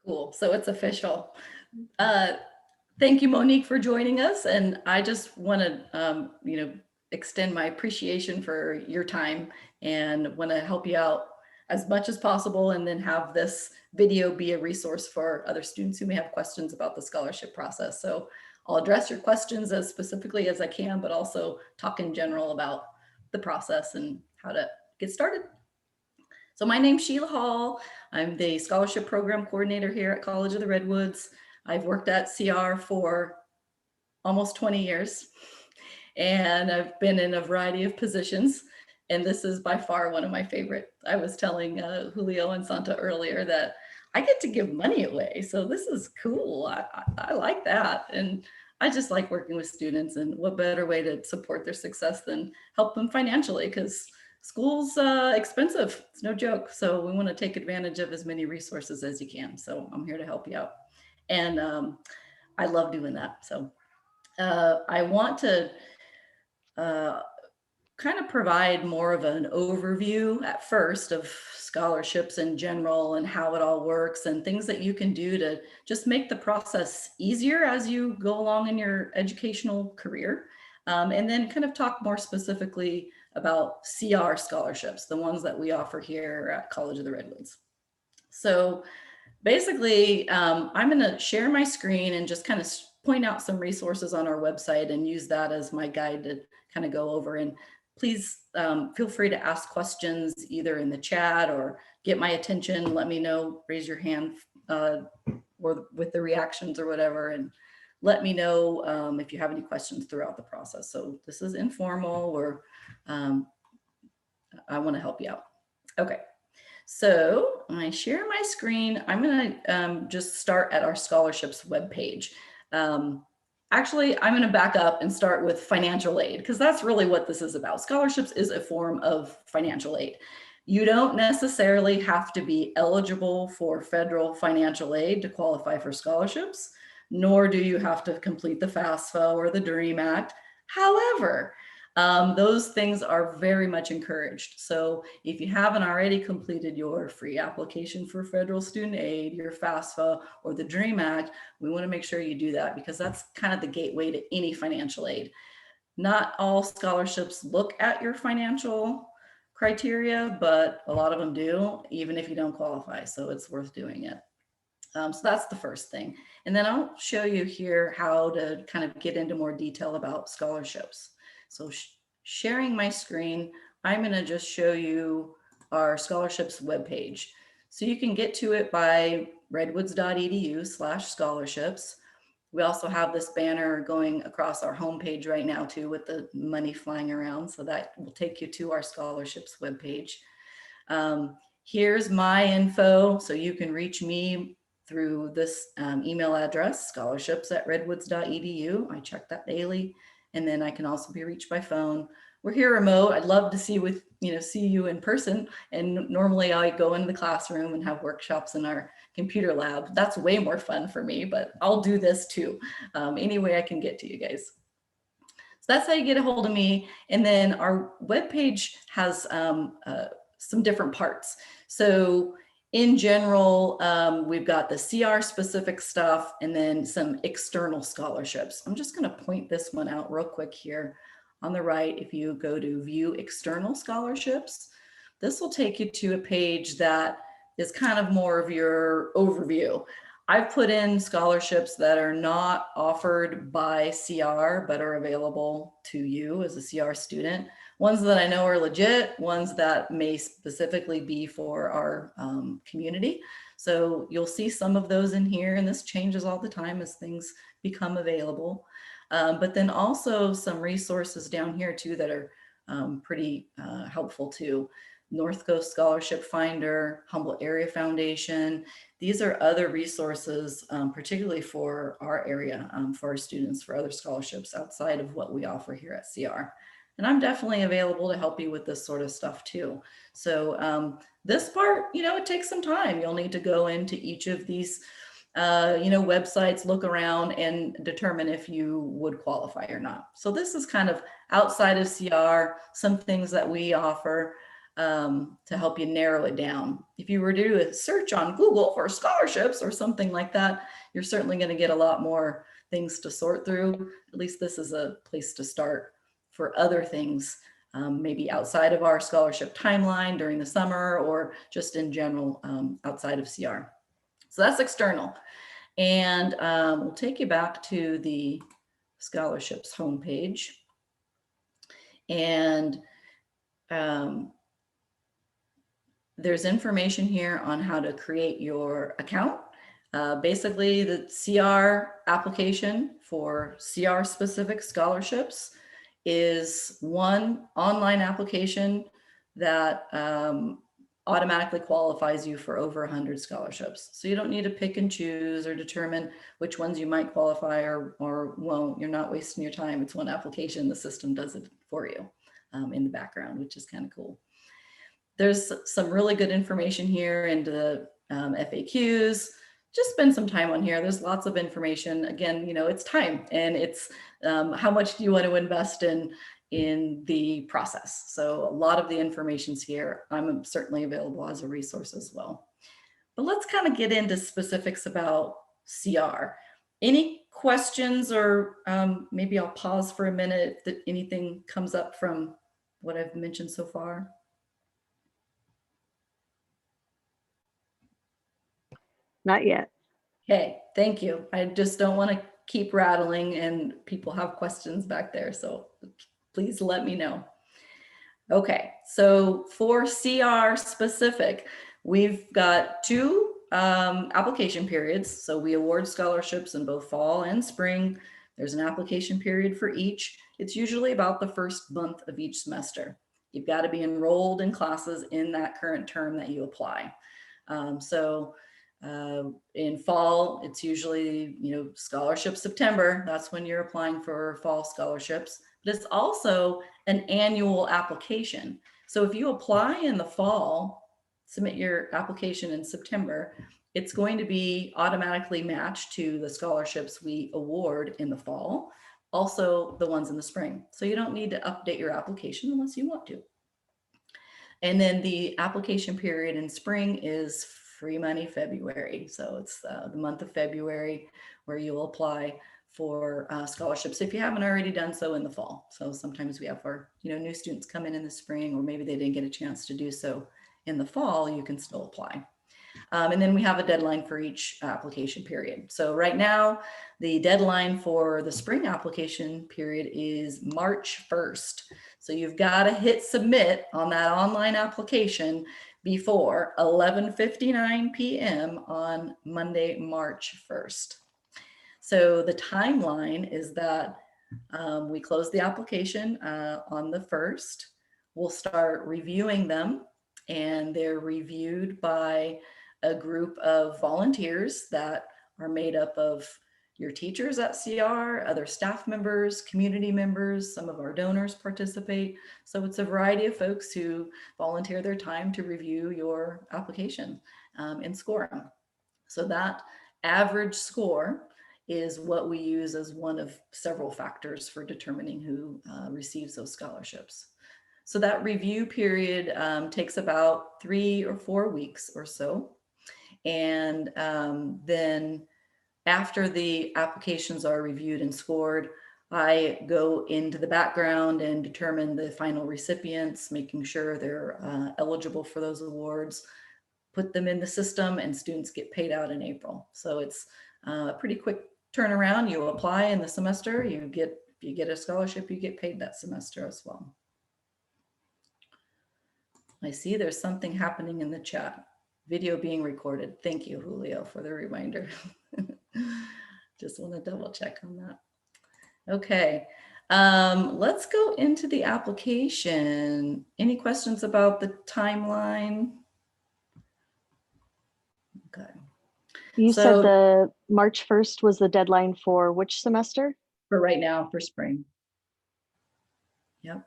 Cool. So it's official. Uh, Thank you, Monique, for joining us. And I just want to, extend my appreciation for your time and want to help you out as much as possible and then have this video be a resource for other students who may have questions about the scholarship process. So I'll address your questions as specifically as I can, but also talk in general about the process and how to get started. So my name's Sheila Hall. I'm the scholarship program coordinator here at College of the Redwoods. I've worked at CR for almost 20 years, and I've been in a variety of positions. And this is by far one of my favorite. I was telling Julio and Santa earlier that I get to give money away. So this is cool. I like that. And I just like working with students, and what better way to support their success than help them financially, because school's expensive. It's no joke. So we want to take advantage of as many resources as you can. So I'm here to help you out. And I love doing that. So I want to uh, kind of provide more of an overview at first of scholarships in general and how it all works and things that you can do to just make the process easier as you go along in your educational career. And then kind of talk more specifically about CR scholarships, the ones that we offer here at College of the Redwoods. So basically, I'm going to share my screen and just kind of point out some resources on our website and use that as my guide to kind of go over. And please feel free to ask questions either in the chat or get my attention. Let me know, raise your hand or with the reactions or whatever, and let me know if you have any questions throughout the process. So this is informal, or I want to help you out. Okay. So when I share my screen, I'm going to just start at our scholarships webpage. Actually, I'm going to back up and start with financial aid, because that's really what this is about. Scholarships is a form of financial aid. You don't necessarily have to be eligible for federal financial aid to qualify for scholarships, nor do you have to complete the FAFSA or the DREAM Act. However, those things are very much encouraged. So if you haven't already completed your free application for federal student aid, your FAFSA, or the DREAM Act, we want to make sure you do that, because that's kind of the gateway to any financial aid. Not all scholarships look at your financial criteria, but a lot of them do, even if you don't qualify. So it's worth doing it. So that's the first thing. And then I'll show you here how to kind of get into more detail about scholarships. So sharing my screen, I'm going to just show you our scholarships webpage. So you can get to it by redwoods.edu/scholarships. We also have this banner going across our homepage right now too, with the money flying around. So that will take you to our scholarships webpage. Here's my info. So you can reach me through this email address, scholarships@redwoods.edu. I check that daily. And then I can also be reached by phone. We're here remote. I'd love to see you in person. And normally I go into the classroom and have workshops in our computer lab. That's way more fun for me, but I'll do this too. Any way I can get to you guys. So that's how you get a hold of me. And then our webpage has some different parts. So in general, we've got the CR specific stuff and then some external scholarships. I'm just going to point this one out real quick here. On the right, if you go to view external scholarships, this will take you to a page that is kind of more of your overview. I've put in scholarships that are not offered by CR, but are available to you as a CR student. Ones that I know are legit, ones that may specifically be for our community. So you'll see some of those in here, and this changes all the time as things become available. But then also some resources down here too that are pretty helpful too. North Coast Scholarship Finder, Humboldt Area Foundation. These are other resources, particularly for our area, for our students, for other scholarships outside of what we offer here at CR. And I'm definitely available to help you with this sort of stuff too. So this part, it takes some time. You'll need to go into each of these websites, look around and determine if you would qualify or not. So this is kind of outside of CR, some things that we offer. to help you narrow it down. If you were to do a search on Google for scholarships or something like that, you're certainly going to get a lot more things to sort through. At least this is a place to start for other things, maybe outside of our scholarship timeline during the summer or just in general outside of CR. So that's external. And we'll take you back to the scholarships homepage. And there's information here on how to create your account. Basically, the CR application for CR specific scholarships is one online application that automatically qualifies you for over 100 scholarships. So you don't need to pick and choose or determine which ones you might qualify or won't. You're not wasting your time. It's one application. The system does it for you in the background, which is kind of cool. There's some really good information here into the FAQs. Just spend some time on here. There's lots of information. Again, you know, it's time and it's how much do you want to invest in the process. So a lot of the information's here. I'm certainly available as a resource as well. But let's kind of get into specifics about CR. Any questions, or maybe I'll pause for a minute if anything comes up from what I've mentioned so far. Not yet. Okay, thank you. I just don't want to keep rattling and people have questions back there. So please let me know. Okay, so for CR specific, we've got two application periods. So we award scholarships in both fall and spring. There's an application period for each. It's usually about the first month of each semester. You've got to be enrolled in classes in that current term that you apply. In fall, it's usually, you know, scholarship September. That's when you're applying for fall scholarships, but it's also an annual application. So if you apply in the fall, submit your application in September, it's going to be automatically matched to the scholarships we award in the fall, also the ones in the spring. So you don't need to update your application unless you want to. And then the application period in spring is free money February. So it's the month of February where you'll apply for scholarships if you haven't already done so in the fall. So sometimes we have our new students come in the spring, or maybe they didn't get a chance to do so in the fall, you can still apply. And then we have a deadline for each application period. So right now, the deadline for the spring application period is March 1st. So you've got to hit submit on that online application before 11:59 p.m. on Monday, March 1st. So the timeline is that we close the application on the 1st. We'll start reviewing them, and they're reviewed by a group of volunteers that are made up of your teachers at CR, other staff members, community members, some of our donors participate. So it's a variety of folks who volunteer their time to review your application and score them. So that average score is what we use as one of several factors for determining who receives those scholarships. So that review period takes about 3 or 4 weeks or so. And then after the applications are reviewed and scored, I go into the background and determine the final recipients, making sure they're eligible for those awards, put them in the system, and students get paid out in April. So it's a pretty quick turnaround. You apply in the semester, you get a scholarship, you get paid that semester as well. I see there's something happening in the chat. Video being recorded. Thank you, Julio, for the reminder. Just want to double check on that. Okay, let's go into the application. Any questions about the timeline? Okay. You said the March 1st was the deadline for which semester? For right now, for spring. Yep.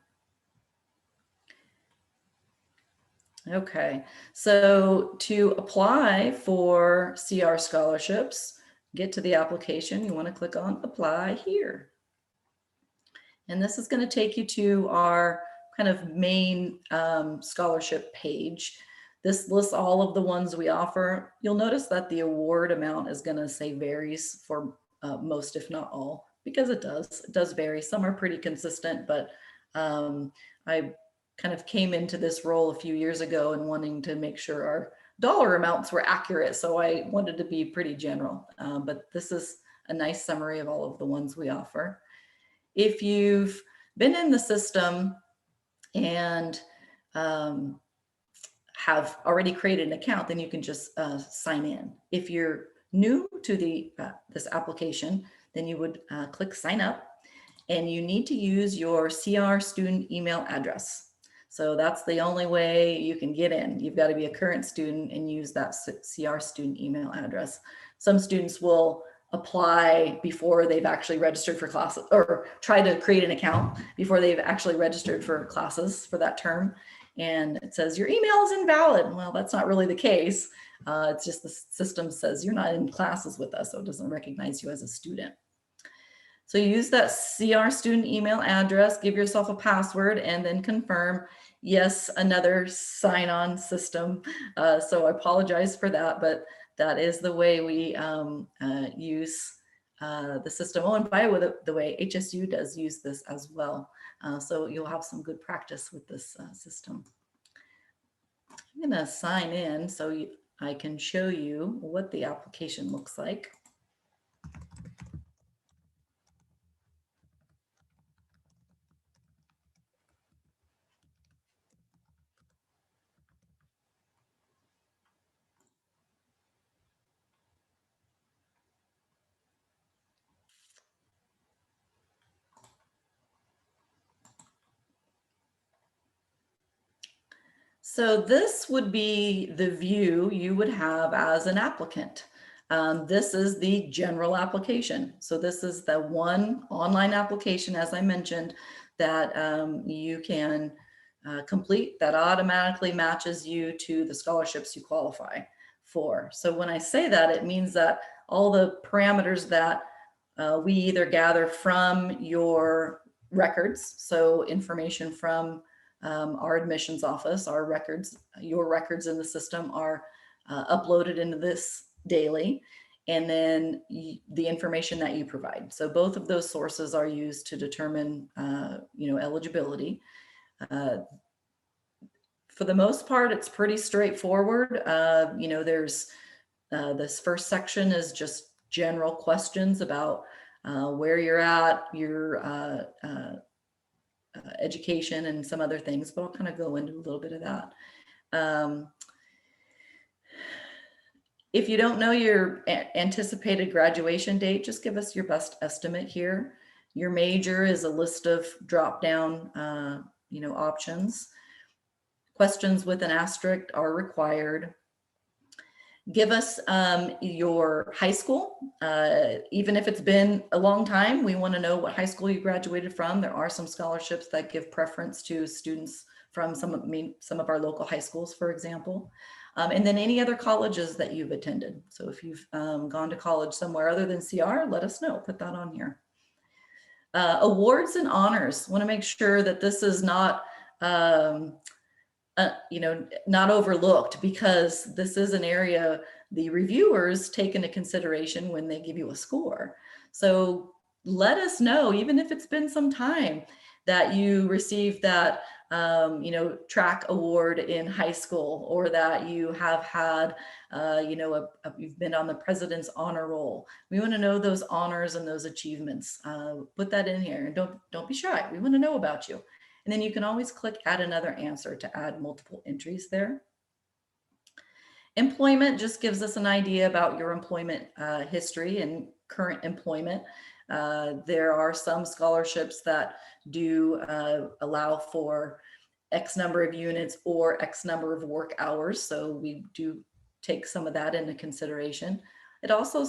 Okay, so to apply for CR scholarships, get to the application, you want to click on apply here. And this is going to take you to our kind of main scholarship page. This lists all of the ones we offer. You'll notice that the award amount is going to say varies for most, if not all, because it does vary. Some are pretty consistent, but I kind of came into this role a few years ago and wanting to make sure our dollar amounts were accurate. So I wanted to be pretty general, but this is a nice summary of all of the ones we offer. If you've been in the system and have already created an account, then you can just sign in. If you're new to this application, then you would click sign up, and you need to use your CR student email address. So that's the only way you can get in. You've got to be a current student and use that CR student email address. Some students will apply before they've actually registered for classes, or try to create an account before they've actually registered for classes for that term. And it says your email is invalid. Well, that's not really the case. It's just the system says you're not in classes with us, so it doesn't recognize you as a student. So use that CR student email address, give yourself a password, and then confirm. Yes, another sign-on system. So I apologize for that, but that is the way we use the system. Oh, and by the way, HSU does use this as well. So you'll have some good practice with this system. I'm going to sign in so I can show you what the application looks like. So this would be the view you would have as an applicant. This is the general application. So this is the one online application, as I mentioned, that you can complete that automatically matches you to the scholarships you qualify for. So when I say that, it means that all the parameters that we either gather from your records, so information from our admissions office, our records, your records in the system are uploaded into this daily, and then the information that you provide. So both of those sources are used to determine, eligibility. For the most part, it's pretty straightforward. There's this first section is just general questions about where you're at, your education, and some other things, but I'll kind of go into a little bit of that. If you don't know your anticipated graduation date, just give us your best estimate here. Your major is a list of drop-down, options. Questions with an asterisk are required. Give us your high school. Even if it's been a long time, we want to know what high school you graduated from. There are some scholarships that give preference to students from some of our local high schools, for example. And then any other colleges that you've attended. So if you've gone to college somewhere other than CR, let us know, put that on here. Awards and honors. Want to make sure that this is not not overlooked, because this is an area the reviewers take into consideration when they give you a score. So let us know, even if it's been some time, that you received that track award in high school, or that you have had you've been on the President's Honor Roll. We want to know those honors and those achievements. Put that in here, and don't be shy. We want to know about you. And then you can always click add another answer to add multiple entries there. Employment just gives us an idea about your employment history and current employment. There are some scholarships that do allow for X number of units or X number of work hours. So we do take some of that into consideration. It also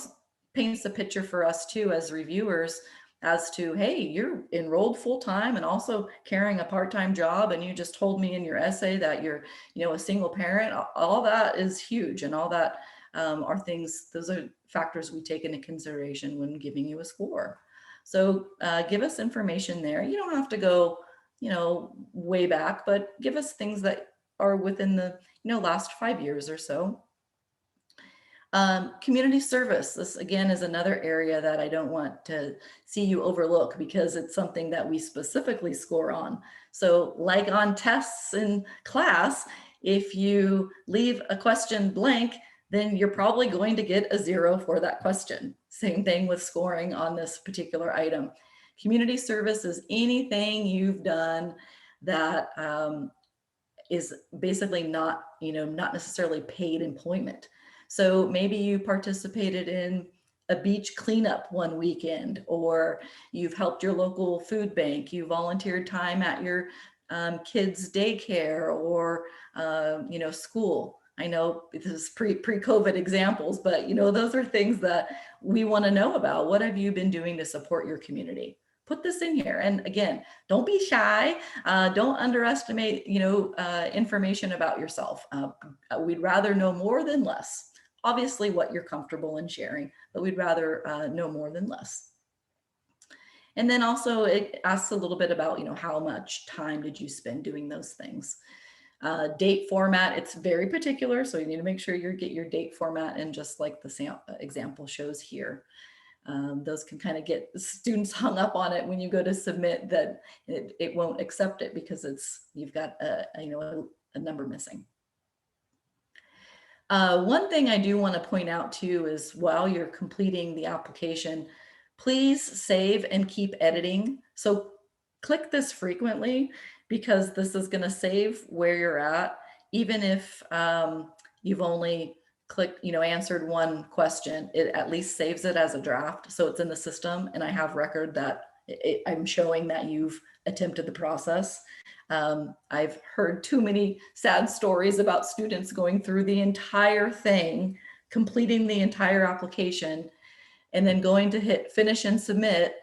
paints a picture for us too, as reviewers, as to, hey, you're enrolled full-time and also carrying a part-time job, and you just told me in your essay that you're a single parent. All that is huge, and all that are things, those are factors we take into consideration when giving you a score. So give us information there. You don't have to go way back, but give us things that are within the, last 5 years or so. Community service. This again is another area that I don't want to see you overlook because it's something that we specifically score on. So like on tests in class, if you leave a question blank, then you're probably going to get a 0 for that question. Same thing with scoring on this particular item. Community service is anything you've done that is basically not necessarily paid employment. So maybe you participated in a beach cleanup one weekend, or you've helped your local food bank, you volunteered time at your kids' daycare or school. I know this is pre-COVID examples, but those are things that we want to know about. What have you been doing to support your community? Put this in here. And again, don't be shy. Don't underestimate, information about yourself. We'd rather know more than less. Obviously what you're comfortable in sharing, but we'd rather know more than less. And then also it asks a little bit about, how much time did you spend doing those things? Date format, it's very particular. So you need to make sure you get your date format in just like the example shows here. Those can kind of get students hung up on it when you go to submit that it won't accept it because you've got a number missing. One thing I do want to point out too is while you're completing the application, please save and keep editing. So click this frequently because this is going to save where you're at, even if you've only answered one question, it at least saves it as a draft. So it's in the system and I have record that I'm showing that you've attempted the process. I've heard too many sad stories about students going through the entire thing, completing the entire application, and then going to hit finish and submit,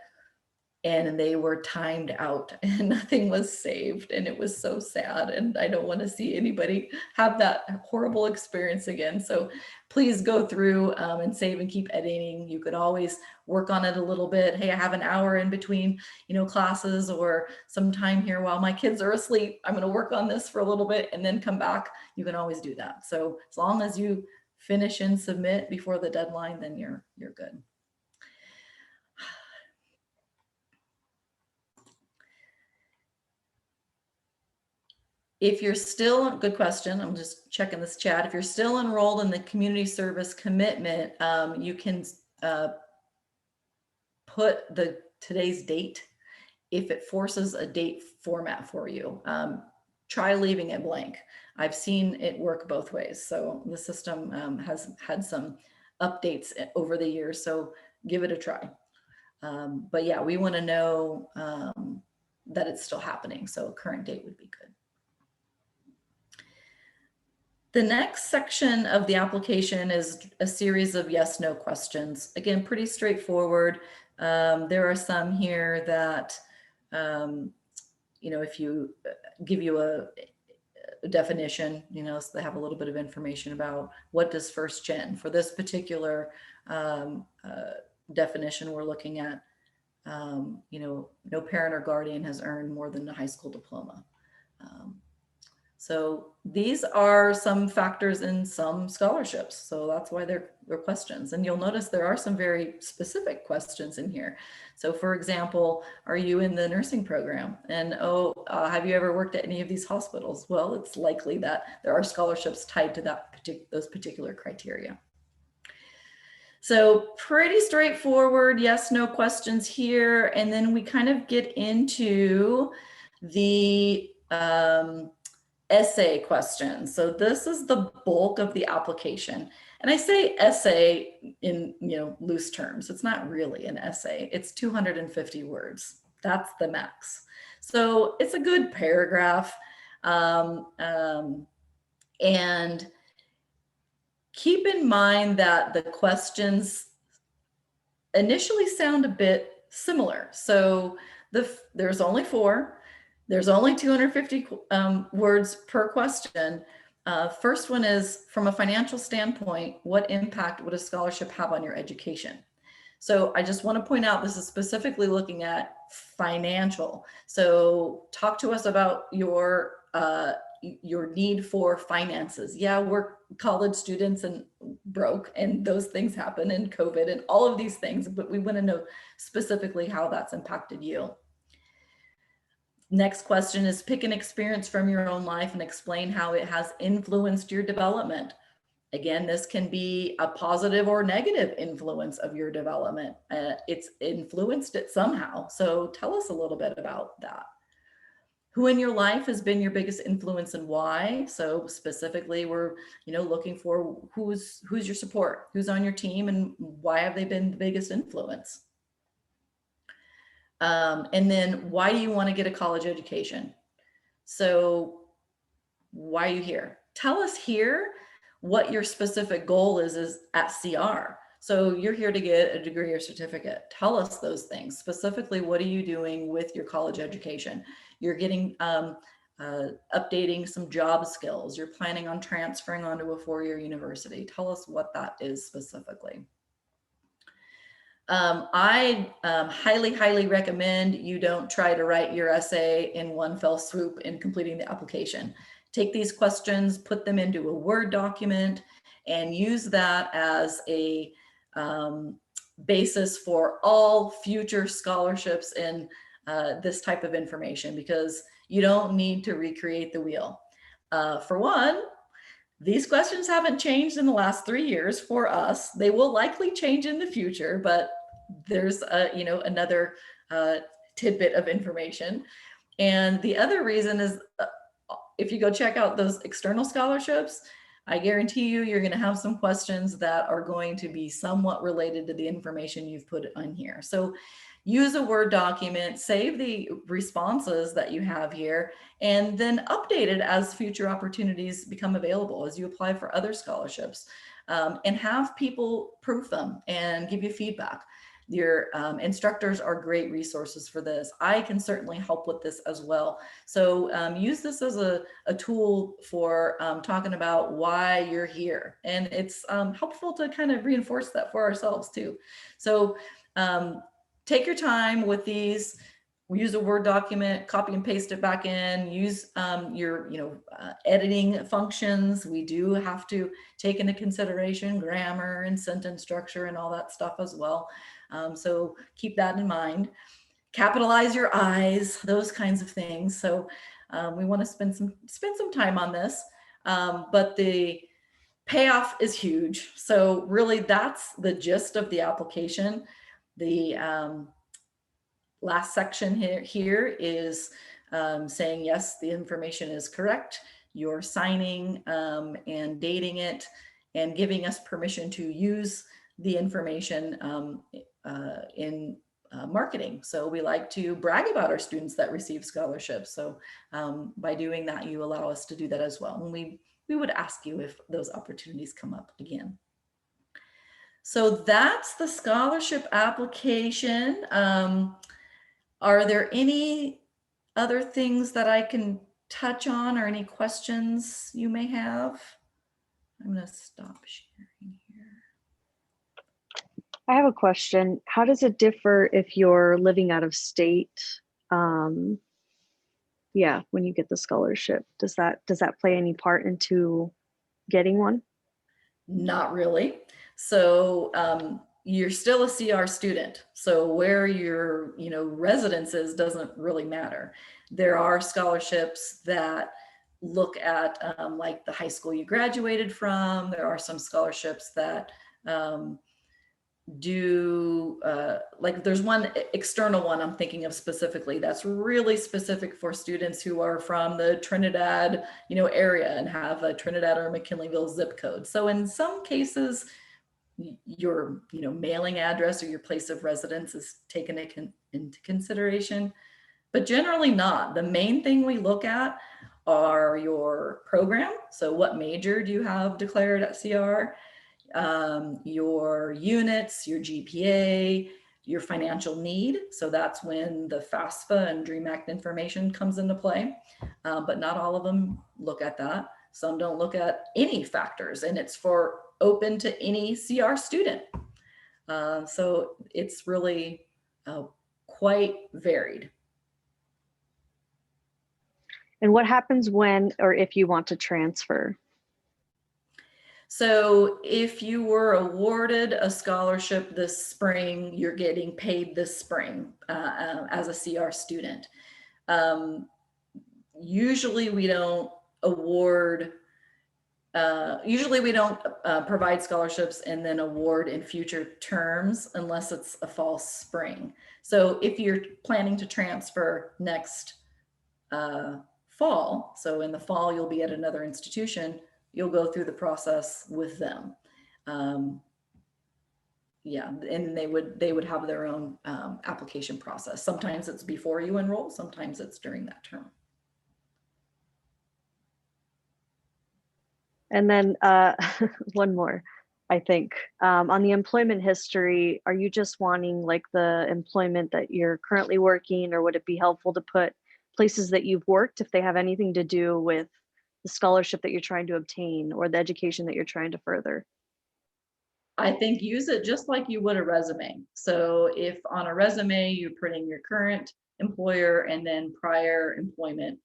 and they were timed out and nothing was saved. And it was so sad. And I don't want to see anybody have that horrible experience again. So please go through and save and keep editing. You could always work on it a little bit. Hey, I have an hour in between, classes or some time here while my kids are asleep. I'm going to work on this for a little bit and then come back. You can always do that. So as long as you finish and submit before the deadline, then you're good. If you're still, good question, I'm just checking this chat. If you're still enrolled in the community service commitment, you can put today's date if it forces a date format for you. Try leaving it blank. I've seen it work both ways. So the system has had some updates over the years, so give it a try. But yeah, we want to know that it's still happening. So current date would be good. The next section of the application is a series of yes/no questions. Again, pretty straightforward. There are some here that, if you give you a definition, so they have a little bit of information about what does first gen. For this particular definition, we're looking at, no parent or guardian has earned more than a high school diploma. So these are some factors in some scholarships. So that's why they're questions. And you'll notice there are some very specific questions in here. So for example, are you in the nursing program? And have you ever worked at any of these hospitals? Well, it's likely that there are scholarships tied to those particular criteria. So pretty straightforward, yes, no questions here. And then we kind of get into the essay questions. So this is the bulk of the application. And I say essay in loose terms. It's not really an essay. It's 250 words. That's the max. So it's a good paragraph. And keep in mind that the questions initially sound a bit similar. So there's only 4. There's only 250 words per question. First one is, from a financial standpoint, what impact would a scholarship have on your education? So I just want to point out, this is specifically looking at financial. So talk to us about your need for finances. Yeah, we're college students and broke, and those things happen, and COVID and all of these things, but we want to know specifically how that's impacted you. Next question is, pick an experience from your own life and explain how it has influenced your development. Again, this can be a positive or negative influence of your development. It's influenced it somehow. So tell us a little bit about that. Who in your life has been your biggest influence and why? So specifically, we're looking for who's your support, who's on your team, and why have they been the biggest influence? And then why do you want to get a college education? So why are you here? Tell us here what your specific goal is at CR. So you're here to get a degree or certificate. Tell us those things. Specifically, what are you doing with your college education? You're getting updating some job skills. You're planning on transferring onto a four-year university. Tell us what that is specifically. I highly, highly recommend you don't try to write your essay in one fell swoop in completing the application. Take these questions, put them into a Word document, and use that as a basis for all future scholarships and this type of information, because you don't need to recreate the wheel. For one, these questions haven't changed in the last 3 years for us. They will likely change in the future, but there's another tidbit of information. And the other reason is, if you go check out those external scholarships, I guarantee you're going to have some questions that are going to be somewhat related to the information you've put on here. So use a Word document, save the responses that you have here, and then update it as future opportunities become available as you apply for other scholarships, and have people proof them and give you feedback. Your instructors are great resources for this. I can certainly help with this as well. So use this as a tool for talking about why you're here. And it's helpful to kind of reinforce that for ourselves too. So take your time with these. Use a Word document, copy and paste it back in, use your editing functions. We do have to take into consideration grammar and sentence structure and all that stuff as well. So keep that in mind. Capitalize your I's, those kinds of things. So we want to spend some time on this, but the payoff is huge. So really, that's the gist of the application. The last section here is saying, yes, the information is correct. You're signing and dating it and giving us permission to use the information in marketing. So we like to brag about our students that receive scholarships. So by doing that, you allow us to do that as well. And we would ask you if those opportunities come up again. So that's the scholarship application. Are there any other things that I can touch on, or any questions you may have? I'm going to stop sharing here. I have a question. How does it differ if you're living out of state? Yeah, when you get the scholarship, does that play any part into getting one? Not really. So you're still a CR student. So where your residence is doesn't really matter. There are scholarships that look at like the high school you graduated from. There are some scholarships that do like there's one external one I'm thinking of specifically that's really specific for students who are from the Trinidad area and have a Trinidad or McKinleyville zip code. So in some cases your mailing address or your place of residence is taken into consideration, but generally not. The main thing we look at are your program. So what major do you have declared at CR? Your units, your GPA, your financial need. So that's when the FAFSA and DREAM Act information comes into play. But not all of them look at that. Some don't look at any factors, and it's open to any CR student. So it's really quite varied. And what happens when or if you want to transfer? So if you were awarded a scholarship this spring, you're getting paid this spring as a CR student. Um, Usually we don't award, usually we don't provide scholarships and then award in future terms unless it's a fall spring. So if you're planning to transfer next fall, so in the fall you'll be at another institution, you'll go through the process with them. Um, yeah, and they would have their own application process. Sometimes it's before you enroll, sometimes it's during that term. And then one more, I think. On the employment history, are you just wanting like the employment that you're currently working, or would it be helpful to put places that you've worked if they have anything to do with the scholarship that you're trying to obtain or the education that you're trying to further? I think use it just like you would a resume. So if on a resume you put in your current employer and then prior employment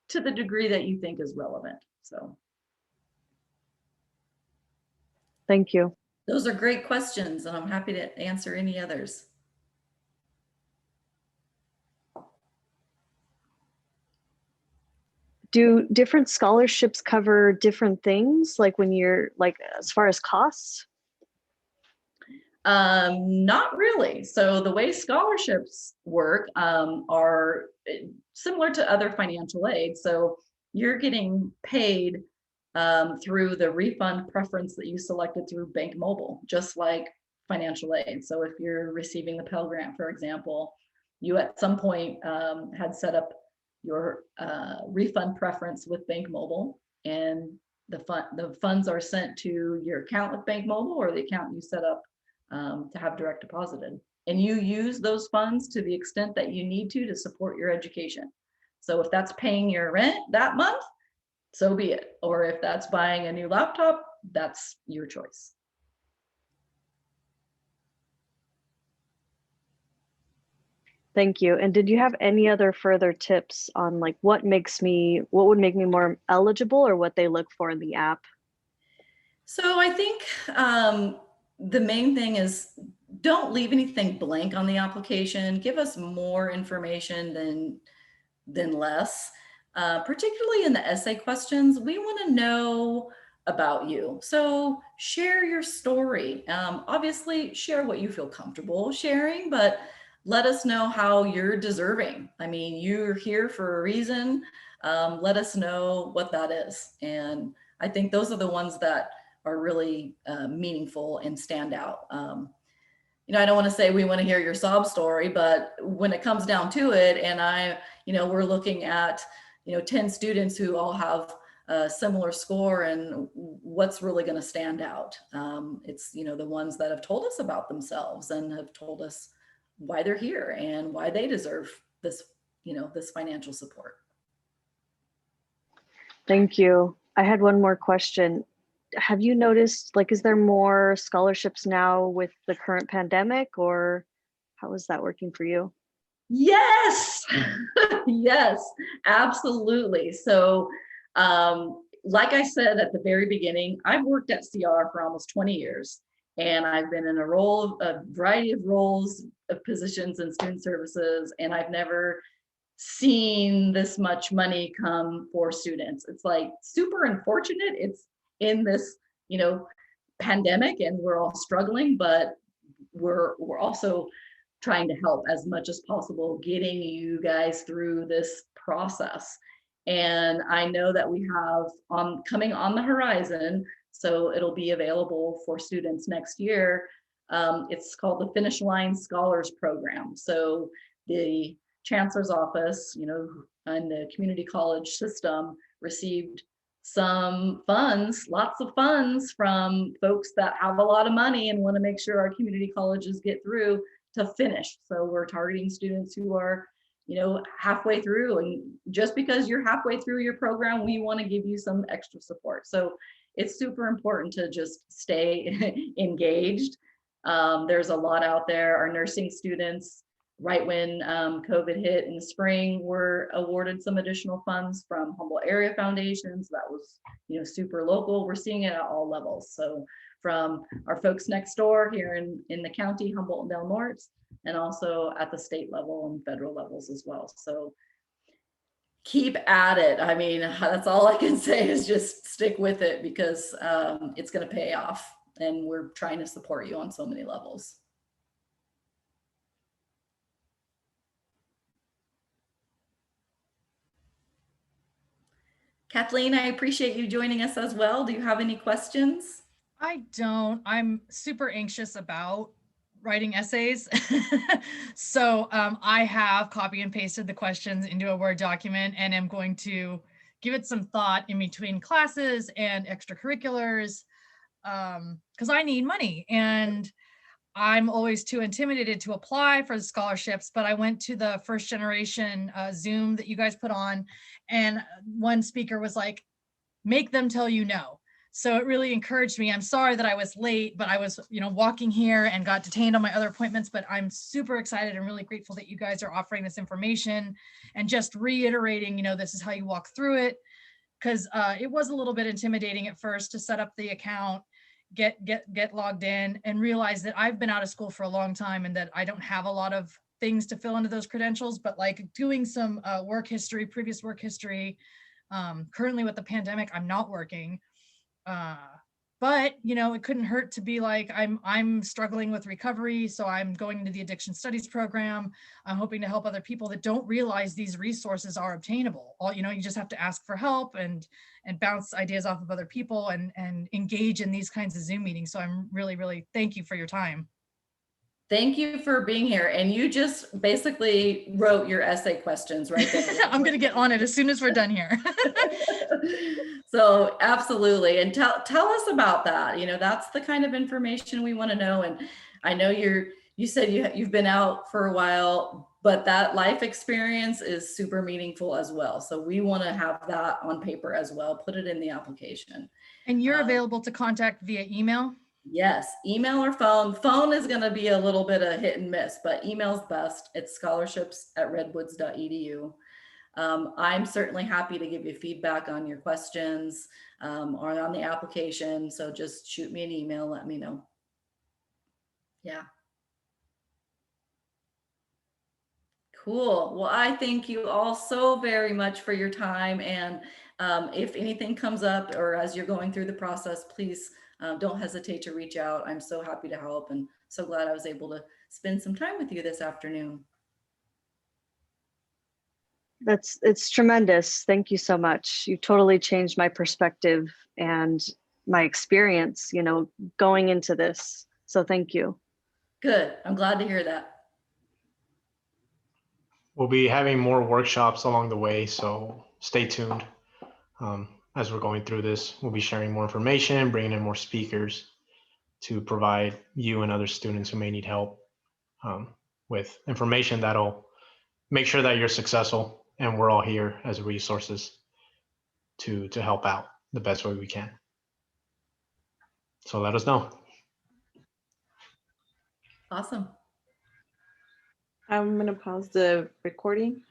to the degree that you think is relevant. So Thank you. those are great questions, and I'm happy to answer any others. Do different scholarships cover different things, like when you're like as far as costs? Not really. So the way scholarships work are similar to other financial aid. So you're getting paid through the refund preference that you selected through Bank Mobile, just like financial aid. So if you're receiving the Pell Grant, for example, you at some point had set up your refund preference with Bank Mobile, and the funds are sent to your account with Bank Mobile or the account you set up to have direct deposited. And you use those funds to the extent that you need to support your education. So if that's paying your rent that month, so be it. Or if that's buying a new laptop, that's your choice. Thank you. And did you have any other further tips on like what would make me more eligible, or what they look for in the app? So I think the main thing is don't leave anything blank on the application. Give us more information than less. Particularly in the essay questions, we want to know about you. So share your story. Obviously, share what you feel comfortable sharing, but let us know how you're deserving. I mean, you're here for a reason. Let us know what that is. And I think those are the ones that are really meaningful and stand out. I don't want to say we want to hear your sob story, but when it comes down to it, and we're looking at, 10 students who all have a similar score, and what's really going to stand out. It's, the ones that have told us about themselves and have told us why they're here and why they deserve this, this financial support. Thank you. I had one more question. Have you noticed, like, is there more scholarships now with the current pandemic, or how is that working for you? Yes, yes, absolutely. So, like I said at the very beginning, I've worked at CR for almost 20 years, and I've been in a variety of roles, of positions in student services, and I've never seen this much money come for students. It's like super unfortunate. It's in this, pandemic, and we're all struggling, but we're also trying to help as much as possible, getting you guys through this process. And I know that we have coming on the horizon, so it'll be available for students next year. It's called the Finish Line Scholars Program. So the chancellor's office, and the community college system received some funds, lots of funds from folks that have a lot of money and want to make sure our community colleges get through to finish. So we're targeting students who are, halfway through. And just because you're halfway through your program, we want to give you some extra support. So it's super important to just stay engaged. There's a lot out there. Our nursing students, right when COVID hit in the spring, were awarded some additional funds from Humboldt Area Foundations. That was, super local. We're seeing it at all levels. So from our folks next door here in the county, Humboldt and Del Norte, and also at the state level and federal levels as well. So keep at it. I mean, that's all I can say is just stick with it, because it's going to pay off, and we're trying to support you on so many levels. Kathleen, I appreciate you joining us as well. Do you have any questions? I don't. I'm super anxious about writing essays. So I have copy and pasted the questions into a Word document and am going to give it some thought in between classes and extracurriculars, because I need money and I'm always too intimidated to apply for the scholarships. But I went to the first generation Zoom that you guys put on, and one speaker was like, make them tell you no. So it really encouraged me. I'm sorry that I was late, but I was, walking here and got detained on my other appointments, but I'm super excited and really grateful that you guys are offering this information and just reiterating, this is how you walk through it. Because it was a little bit intimidating at first to set up the account, get logged in, and realize that I've been out of school for a long time and that I don't have a lot of things to fill into those credentials, but like doing some previous work history. Currently with the pandemic, I'm not working. But it couldn't hurt to be like, I'm struggling with recovery, so I'm going into the addiction studies program. I'm hoping to help other people that don't realize these resources are obtainable. You just have to ask for help and bounce ideas off of other people and engage in these kinds of Zoom meetings. So I'm really, really thank you for your time. Thank you for being here. And you just basically wrote your essay questions right there. I'm going to get on it as soon as we're done here. So absolutely. And tell us about that. That's the kind of information we want to know. And I know you said you've been out for a while, but that life experience is super meaningful as well. So we want to have that on paper as well. Put it in the application. And you're available to contact via email? Yes, email or phone. Phone is going to be a little bit of hit and miss, but email's best. It's scholarships@redwoods.edu. I'm certainly happy to give you feedback on your questions or on the application. So just shoot me an email, let me know. Yeah. Cool. Well, I thank you all so very much for your time. And if anything comes up or as you're going through the process, please don't hesitate to reach out. I'm so happy to help and so glad I was able to spend some time with you this afternoon. It's tremendous. Thank you so much. You totally changed my perspective and my experience, going into this. So thank you. Good. I'm glad to hear that. We'll be having more workshops along the way, so stay tuned. As we're going through this, we'll be sharing more information, bringing in more speakers to provide you and other students who may need help with information that'll make sure that you're successful, and we're all here as resources to help out the best way we can. So let us know. Awesome. I'm going to pause the recording.